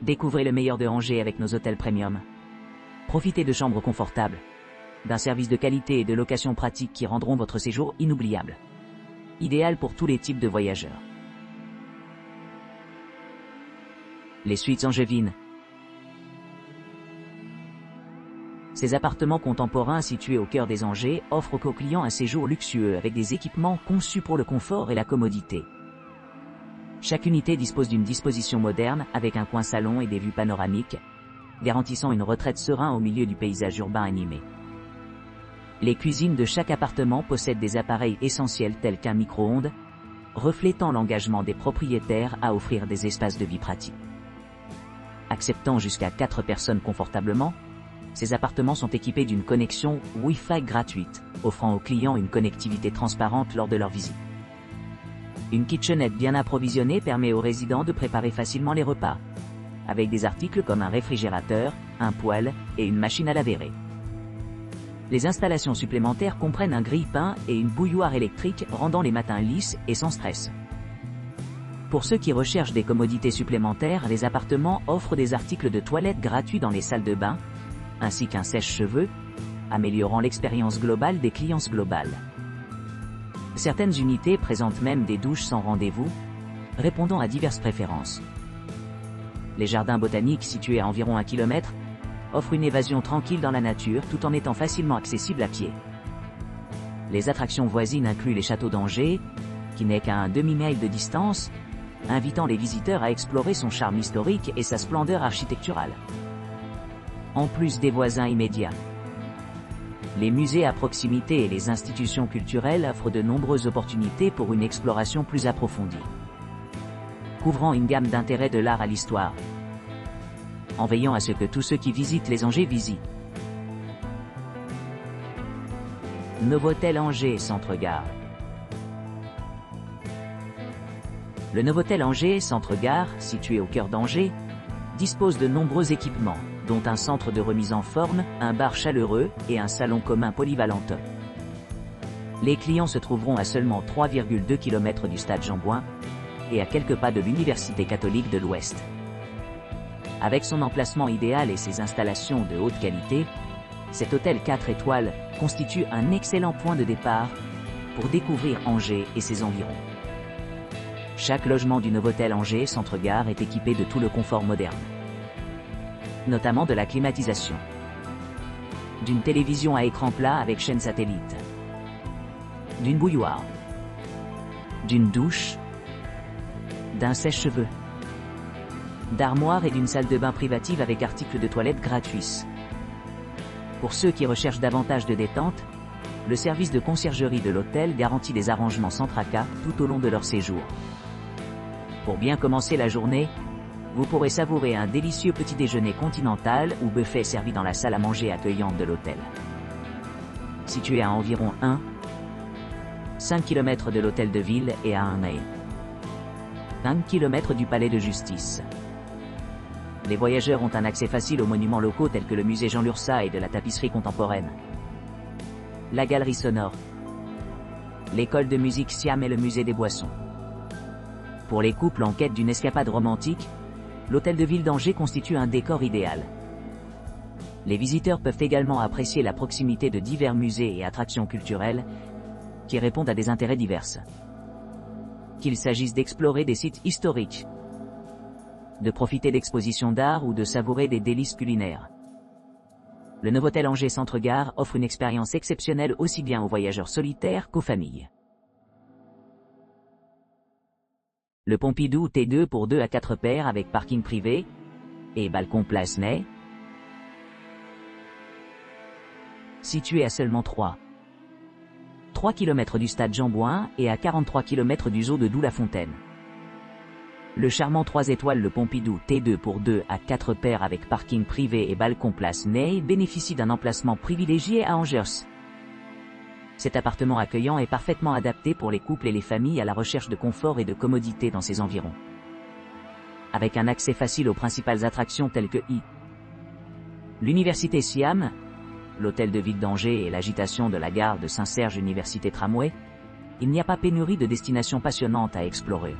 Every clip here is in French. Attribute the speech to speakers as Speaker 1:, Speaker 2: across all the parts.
Speaker 1: Découvrez le meilleur de Angers avec nos hôtels premium. Profitez de chambres confortables, d'un service de qualité et de location pratique qui rendront votre séjour inoubliable. Idéal pour tous les types de voyageurs. Les suites angevines. Ces appartements contemporains situés au cœur des Angers offrent aux clients un séjour luxueux avec des équipements conçus pour le confort et la commodité. Chaque unité dispose d'une disposition moderne avec un coin salon et des vues panoramiques, garantissant une retraite sereine au milieu du paysage urbain animé. Les cuisines de chaque appartement possèdent des appareils essentiels tels qu'un micro-ondes, reflétant l'engagement des propriétaires à offrir des espaces de vie pratiques. Acceptant jusqu'à 4 personnes confortablement, ces appartements sont équipés d'une connexion Wi-Fi gratuite, offrant aux clients une connectivité transparente lors de leur visite. Une kitchenette bien approvisionnée permet aux résidents de préparer facilement les repas, avec des articles comme un réfrigérateur, un poêle et une machine à laver. Les installations supplémentaires comprennent un grille-pain et une bouilloire électrique rendant les matins lisses et sans stress. Pour ceux qui recherchent des commodités supplémentaires, les appartements offrent des articles de toilette gratuits dans les salles de bain, ainsi qu'un sèche-cheveux, améliorant l'expérience globale des clients globales. Certaines unités présentent même des douches sans rendez-vous, répondant à diverses préférences. Les jardins botaniques situés à environ 1 km offrent une évasion tranquille dans la nature tout en étant facilement accessibles à pied. Les attractions voisines incluent les châteaux d'Angers, qui n'est qu'à un demi-mile de distance, invitant les visiteurs à explorer son charme historique et sa splendeur architecturale. En plus des voisins immédiats, les musées à proximité et les institutions culturelles offrent de nombreuses opportunités pour une exploration plus approfondie, couvrant une gamme d'intérêts de l'art à l'histoire, en veillant à ce que tous ceux qui visitent les Angers visitent. Novotel Angers Centre-Gare. Le Novotel Angers Centre-Gare, situé au cœur d'Angers, dispose de nombreux équipements, dont un centre de remise en forme, un bar chaleureux et un salon commun polyvalent. Les clients se trouveront à seulement 3,2 km du stade Jean-Bouin et à quelques pas de l'Université catholique de l'Ouest. Avec son emplacement idéal et ses installations de haute qualité, cet hôtel 4 étoiles constitue un excellent point de départ pour découvrir Angers et ses environs. Chaque logement du Novotel Angers Centre-Gare est équipé de tout le confort moderne, notamment de la climatisation, d'une télévision à écran plat avec chaîne satellite, d'une bouilloire, d'une douche, d'un sèche-cheveux, d'armoires et d'une salle de bain privative avec articles de toilette gratuits. Pour ceux qui recherchent davantage de détente, le service de conciergerie de l'hôtel garantit des arrangements sans tracas tout au long de leur séjour. Pour bien commencer la journée, vous pourrez savourer un délicieux petit déjeuner continental ou buffet servi dans la salle à manger accueillante de l'hôtel. Situé à environ 5 km de l'hôtel de ville et à 1 km du palais de justice. Les voyageurs ont un accès facile aux monuments locaux tels que le musée Jean Lurçat et de la tapisserie contemporaine, la galerie sonore, l'école de musique Siam et le musée des boissons. Pour les couples en quête d'une escapade romantique, l'hôtel de ville d'Angers constitue un décor idéal. Les visiteurs peuvent également apprécier la proximité de divers musées et attractions culturelles qui répondent à des intérêts divers. Qu'il s'agisse d'explorer des sites historiques, de profiter d'expositions d'art ou de savourer des délices culinaires. Le Novotel Angers Centre-Gare offre une expérience exceptionnelle aussi bien aux voyageurs solitaires qu'aux familles. Le Pompidou T2 pour 2 à 4 paires avec parking privé et balcon place Ney, situé à seulement 3 km du stade Jean-Bouin et à 43 km du zoo de Doux-la-Fontaine. Le charmant 3 étoiles le Pompidou T2 pour 2 à 4 paires avec parking privé et balcon place Ney bénéficie d'un emplacement privilégié à Angers. Cet appartement accueillant est parfaitement adapté pour les couples et les familles à la recherche de confort et de commodité dans ses environs. Avec un accès facile aux principales attractions telles que l'Université Siam, l'hôtel de ville d'Angers et l'agitation de la gare de Saint-Serge Université Tramway, il n'y a pas pénurie de destinations passionnantes à explorer.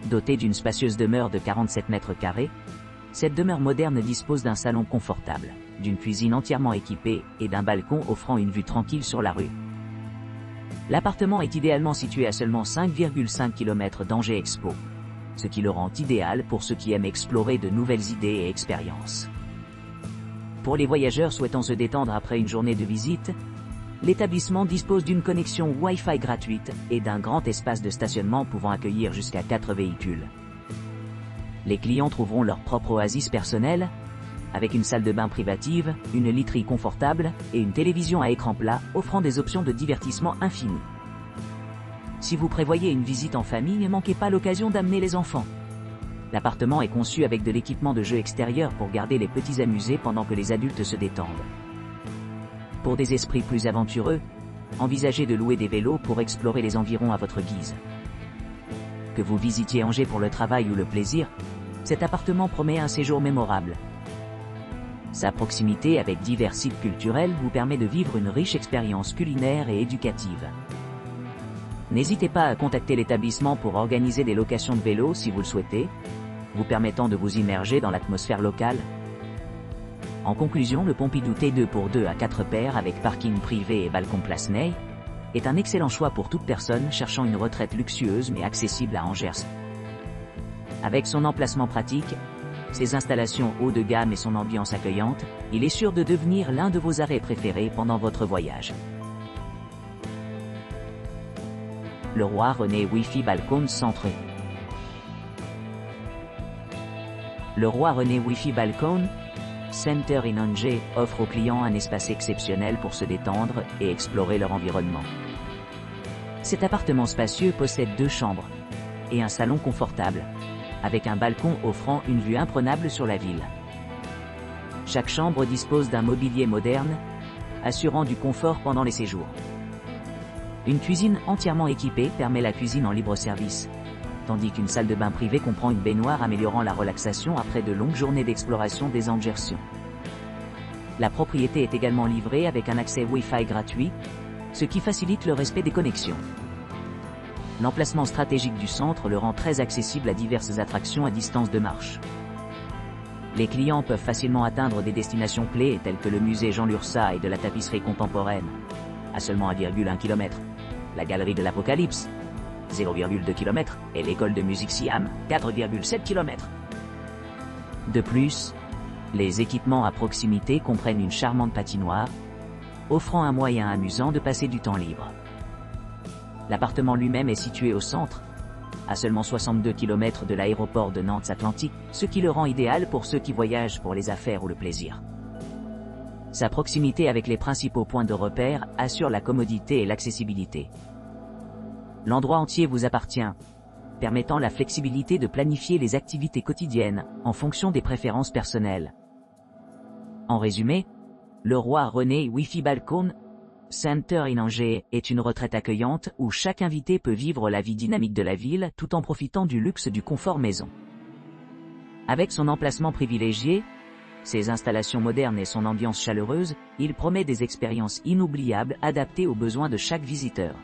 Speaker 1: Dotée d'une spacieuse demeure de 47 mètres carrés, cette demeure moderne dispose d'un salon confortable, d'une cuisine entièrement équipée et d'un balcon offrant une vue tranquille sur la rue. L'appartement est idéalement situé à seulement 5,5 km d'Angers Expo, ce qui le rend idéal pour ceux qui aiment explorer de nouvelles idées et expériences. Pour les voyageurs souhaitant se détendre après une journée de visite, l'établissement dispose d'une connexion Wi-Fi gratuite et d'un grand espace de stationnement pouvant accueillir jusqu'à 4 véhicules. Les clients trouveront leur propre oasis personnelle, avec une salle de bain privative, une literie confortable et une télévision à écran plat offrant des options de divertissement infinies. Si vous prévoyez une visite en famille, ne manquez pas l'occasion d'amener les enfants. L'appartement est conçu avec de l'équipement de jeu extérieur pour garder les petits amusés pendant que les adultes se détendent. Pour des esprits plus aventureux, envisagez de louer des vélos pour explorer les environs à votre guise. Que vous visitiez Angers pour le travail ou le plaisir, cet appartement promet un séjour mémorable. Sa proximité avec divers sites culturels vous permet de vivre une riche expérience culinaire et éducative. N'hésitez pas à contacter l'établissement pour organiser des locations de vélos si vous le souhaitez, vous permettant de vous immerger dans l'atmosphère locale. En conclusion, le Pompidou T2 pour 2 à 4 paires avec parking privé et balcon place Ney est un excellent choix pour toute personne cherchant une retraite luxueuse mais accessible à Angers. Avec son emplacement pratique, ses installations haut de gamme et son ambiance accueillante, il est sûr de devenir l'un de vos arrêts préférés pendant votre voyage. Le Roi René Wi-Fi Balcon Centre. Le Roi René Wi-Fi Balcon Center in Angers offre aux clients un espace exceptionnel pour se détendre et explorer leur environnement. Cet appartement spacieux possède 2 chambres et un salon confortable, avec un balcon offrant une vue imprenable sur la ville. Chaque chambre dispose d'un mobilier moderne, assurant du confort pendant les séjours. Une cuisine entièrement équipée permet la cuisine en libre service, tandis qu'une salle de bain privée comprend une baignoire améliorant la relaxation après de longues journées d'exploration des Angersiens. La propriété est également livrée avec un accès Wi-Fi gratuit, ce qui facilite le respect des connexions. L'emplacement stratégique du centre le rend très accessible à diverses attractions à distance de marche. Les clients peuvent facilement atteindre des destinations clés telles que le musée Jean Lurçat et de la tapisserie contemporaine, à seulement 1,1 km, la galerie de l'Apocalypse, 0,2 km, et l'école de musique Siam, 4,7 km. De plus, les équipements à proximité comprennent une charmante patinoire, offrant un moyen amusant de passer du temps libre. L'appartement lui-même est situé au centre, à seulement 62 km de l'aéroport de Nantes-Atlantique, ce qui le rend idéal pour ceux qui voyagent pour les affaires ou le plaisir. Sa proximité avec les principaux points de repère assure la commodité et l'accessibilité. L'endroit entier vous appartient, permettant la flexibilité de planifier les activités quotidiennes en fonction des préférences personnelles. En résumé, le Roi René Wi-Fi Balcon Center in Angers est une retraite accueillante où chaque invité peut vivre la vie dynamique de la ville tout en profitant du luxe du confort maison. Avec son emplacement privilégié, ses installations modernes et son ambiance chaleureuse, il promet des expériences inoubliables adaptées aux besoins de chaque visiteur.